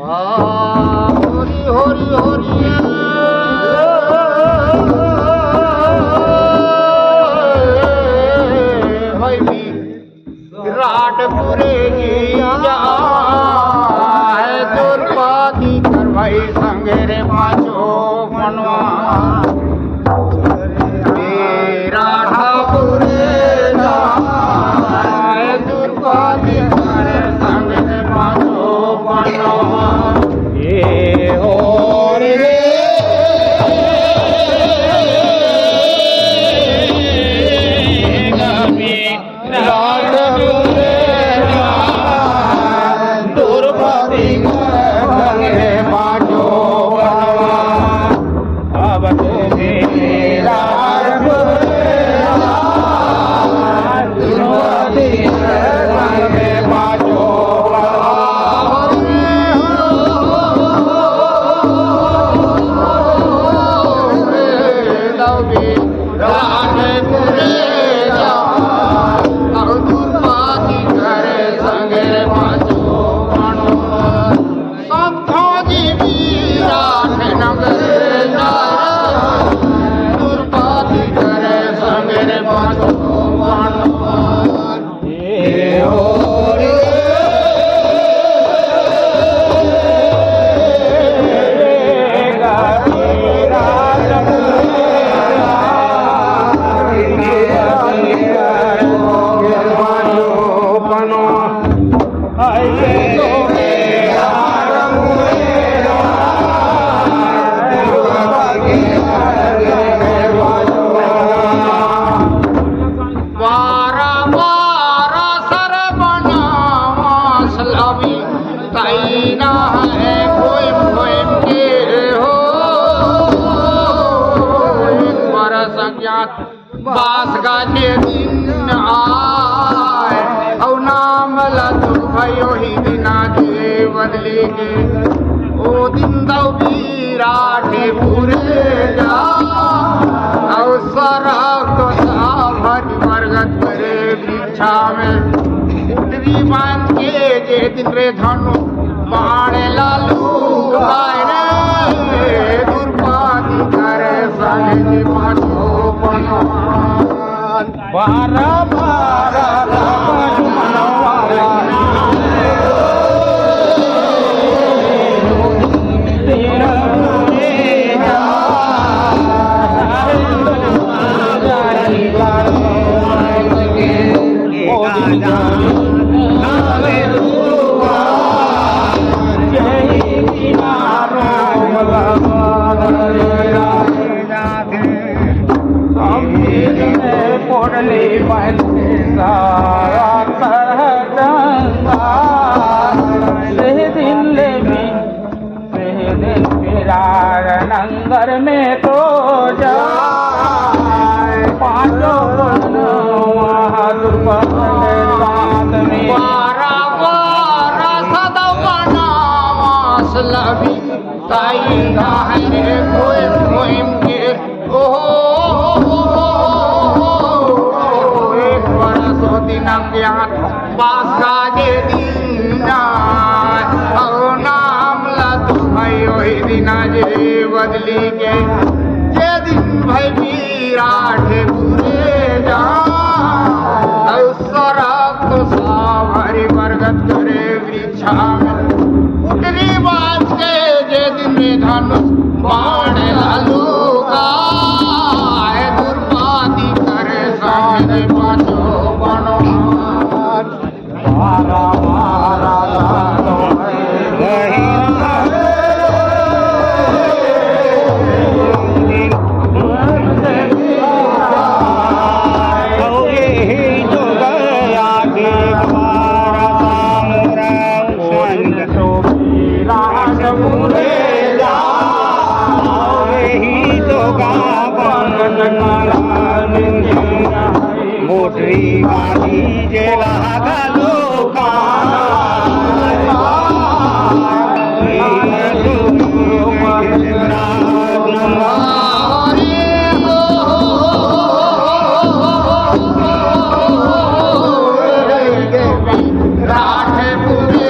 हरि हरि हरि राटपुरे दुर्पादी करवाई संगेरे पाचो मनवा राठापुरे दुर्पादी करे संगेरे पाचो मनवा ये हो रे बास गाजे दिन आए और नाम लतु भयो ही दिना जे बदली के ओ दिन दौ राठे पूरे जा और सरक भरी बरगद करे वृक्षा में उठरी बांध के जे दिन रे धनु बाणे लालू गाय रे दुर्पादी करे संगे पाछो बारा बारा नंगर में तो जाए पाँचों साथ में बारा बारा सदवना वासलवी ताई है कोई के ओहो एक बरस दिन ज्ञात बास गाजे दीना नाम लतु भयो ही दिना जे बदली के जे दिन भई विराटे पूरे जा सरक सा भरी बरगद करे वृक्षा में उतरी बात के जे दिन में धनुष बाण लालू का दुर्पादी करे संगे पाछो बनो मारा मारा मोटरी वाली जेला लोका राठे पूरे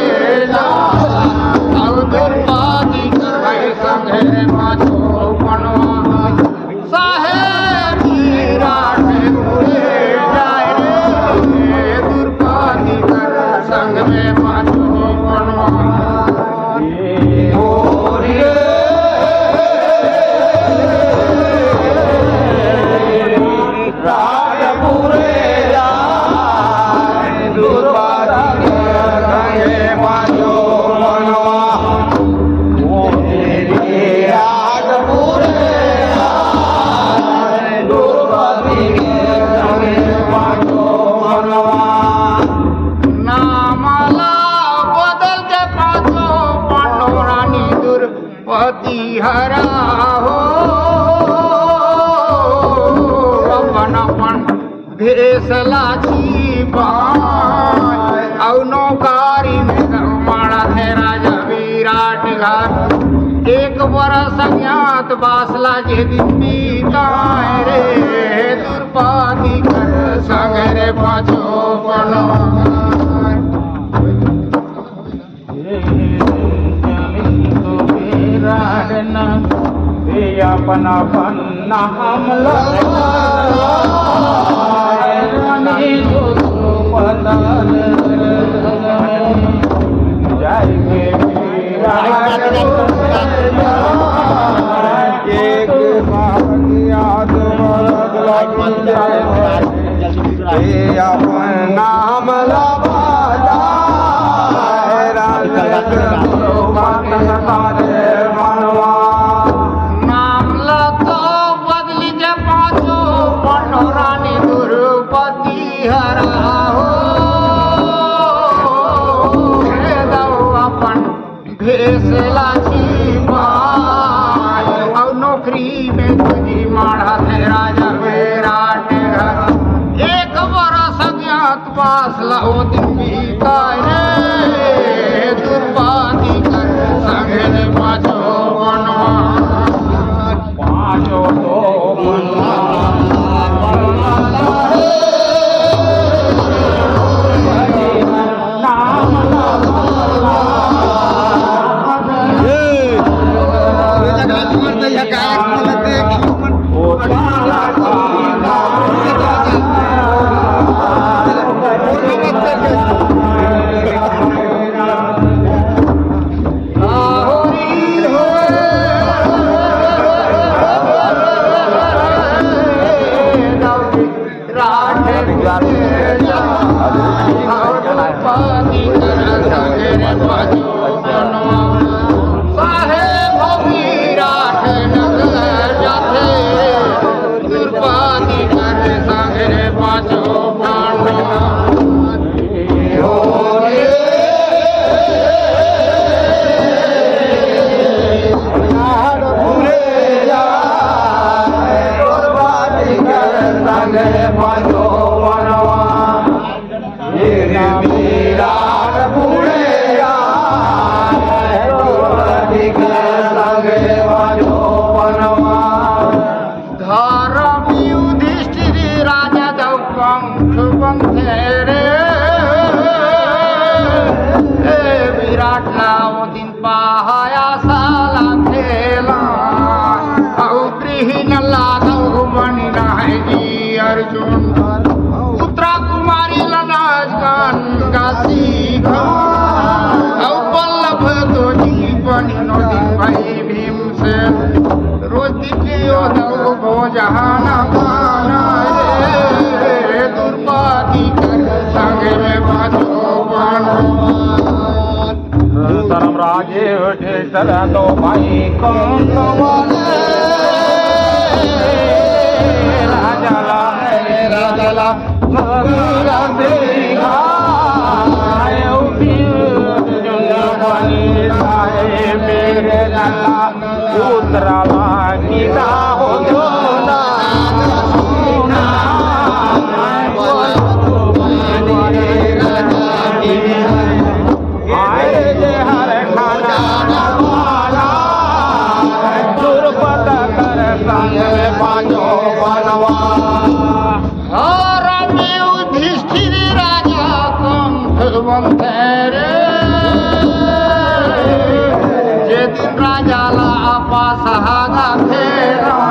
जावे पाछो हरा हो अपन भेसलाची पाय नौकारी में माड़ा थे राजा विराट घाट एक बरस अज्ञात बासला जे दिन बीताए रे दुर्पाती कर संग रे पाछो अपना पन्ना हमला अपना हमला भेसलाची पाय नौकरी में तुझी माड़ा थे राजा विराट एक बरस अज्ञात बासला ओ दिन बीताए दुर्पाती कर संग पाछो पाछो पुत्रा कुमारी लनाज कान गासी बल्लभ तो जीवन नदी भाई भीम से रोज दिखियो दो भोजहाना पाना रे दुर्पाती कर संग में बाजो धर्मराजे ढेर तो भाई कौन राजा मगरा देगा मेरे लाला उतरा गीता हो जोना हर खाना दुर्पद कर संग पाँचो बनवा जे दिन राजाला आपा सहागा खेरा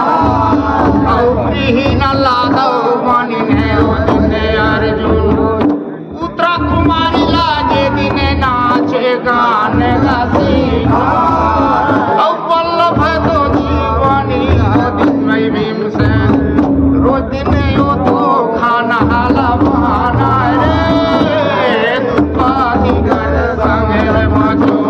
वल्लभ तो जीवनी दिन भीमसेन रोज दिन यो तो खाना हाला बहाना रे दुपाती कर संगे मचो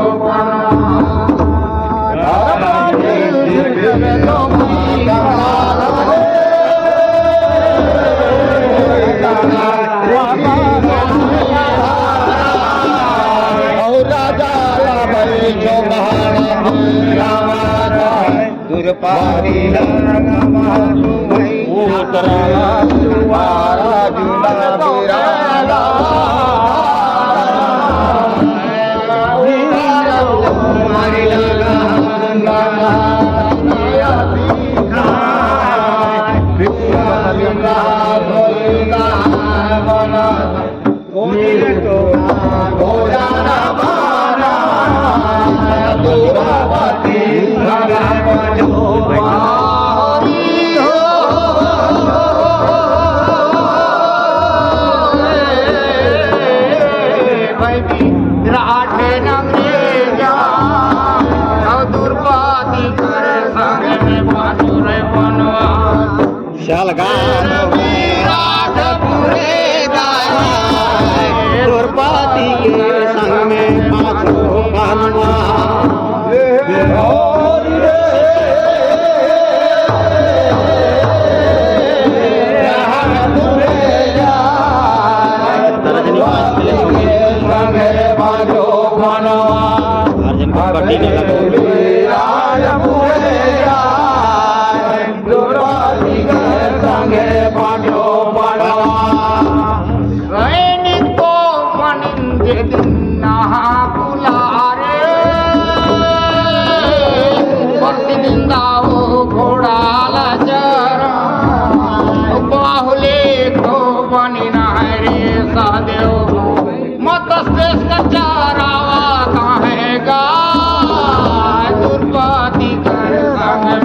दुर्पारी दुर्पाती के संग में पाछो बनवा दुर्पाती कर संग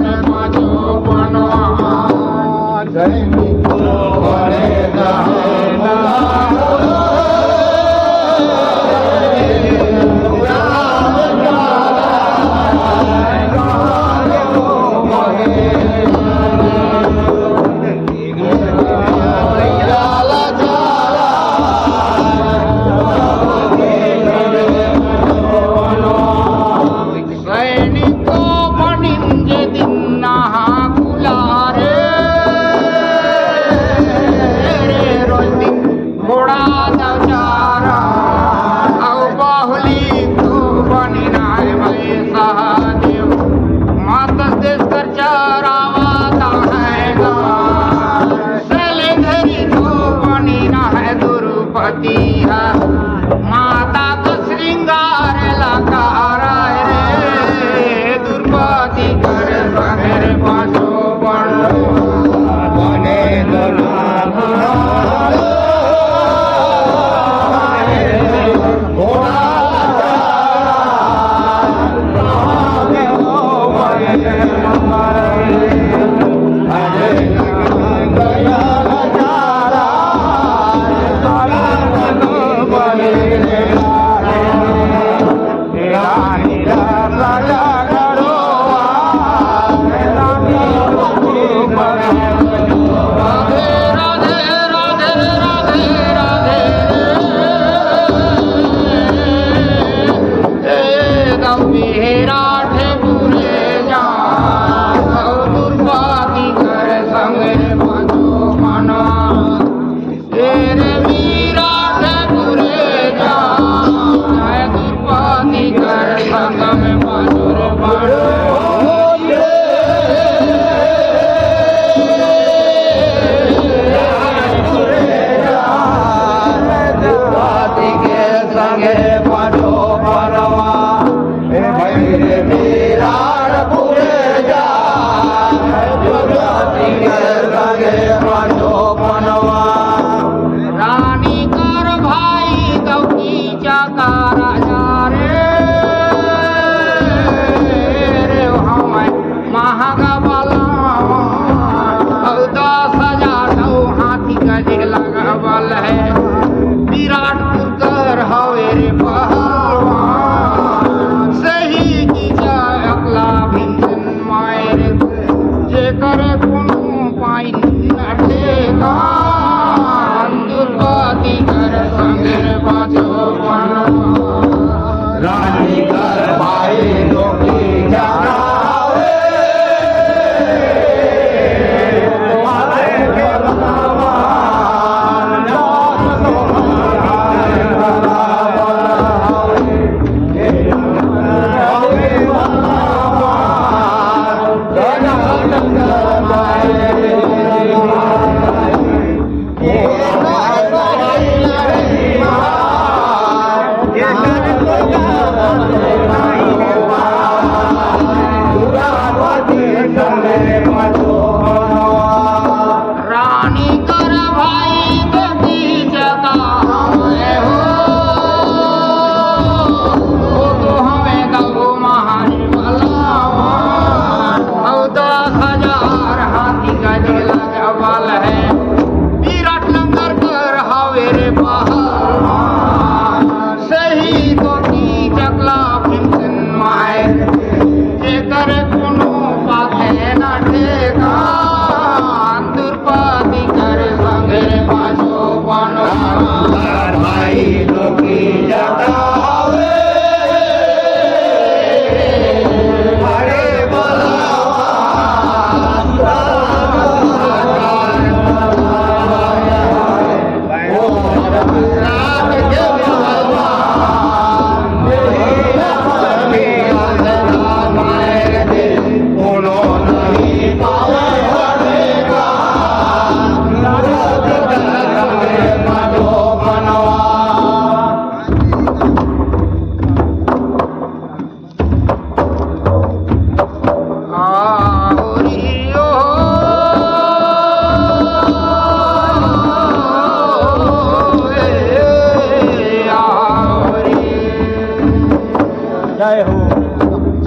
जय हो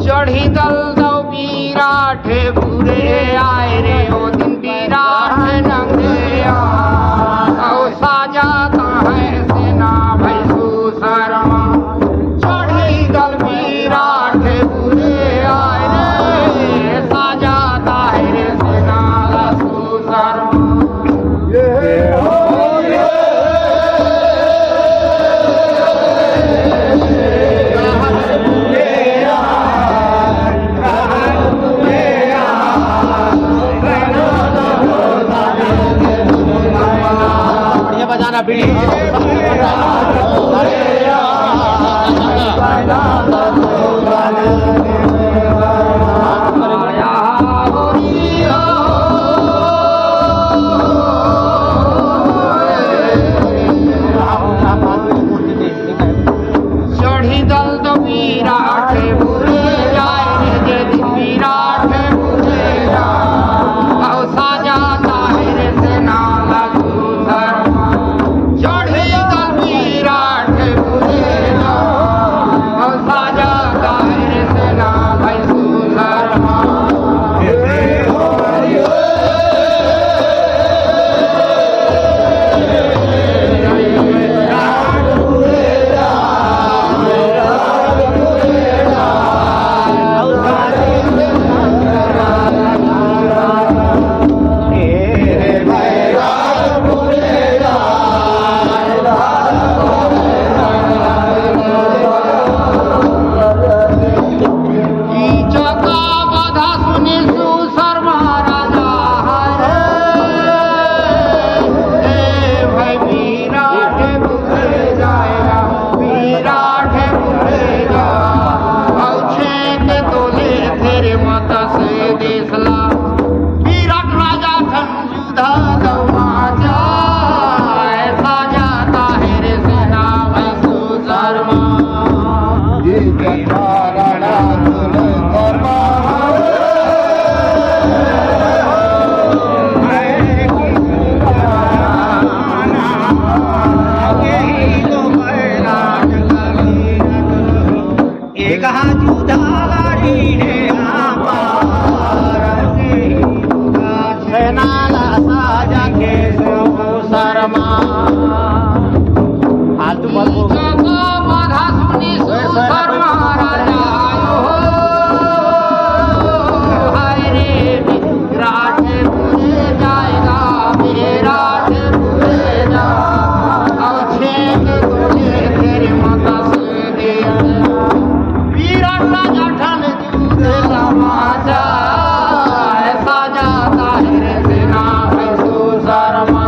चढ़ी दल दो विराट बुरे आए रे ओ दिन विराट नंगे आओ साजाता है सेना भाई सुशर्मा चढ़ी दल विराट बुरे आए रे साजाता है रे सेना सुशर्मा ये बजाना बीड़ी चढ़ी दल दो विराट बुरे जाए रे दिन विराट बुरे जाओ साजाता है रे सेना सुशर्मा चढ़ी दल विराट बुरे जाओ साजाता है रे सेना भाई सुशर्मा चका बाधा सुनी सुशर्मा राजा हरे भाई विराट बुरे जाएगा विराट बुरे जा छेक तोले तेरे माता से देसला विराट राजा संजुधा दवा ऐसा जाता है रे सेना भाई सुशर्मा एक जुदारी रे सेना साजा के शर्मा फालतू बोल चका बाधा सुनी सुशर्मा राजा हाय रे विराट बुरे जाएगा विराट बुरे जा छेक तोले तेरे माता से देश विराट राजा ठन जूझे लमाजा ऐसा जाता है रे सेना भाई सुशर्मा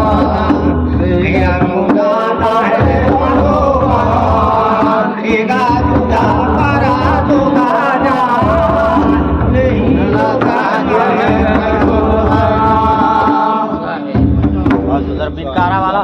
तेरा मुगाना है मनोहर देगा तुझा परा तो गाना नहीं लगा है मनोहर। और सुधर बिकारा वाला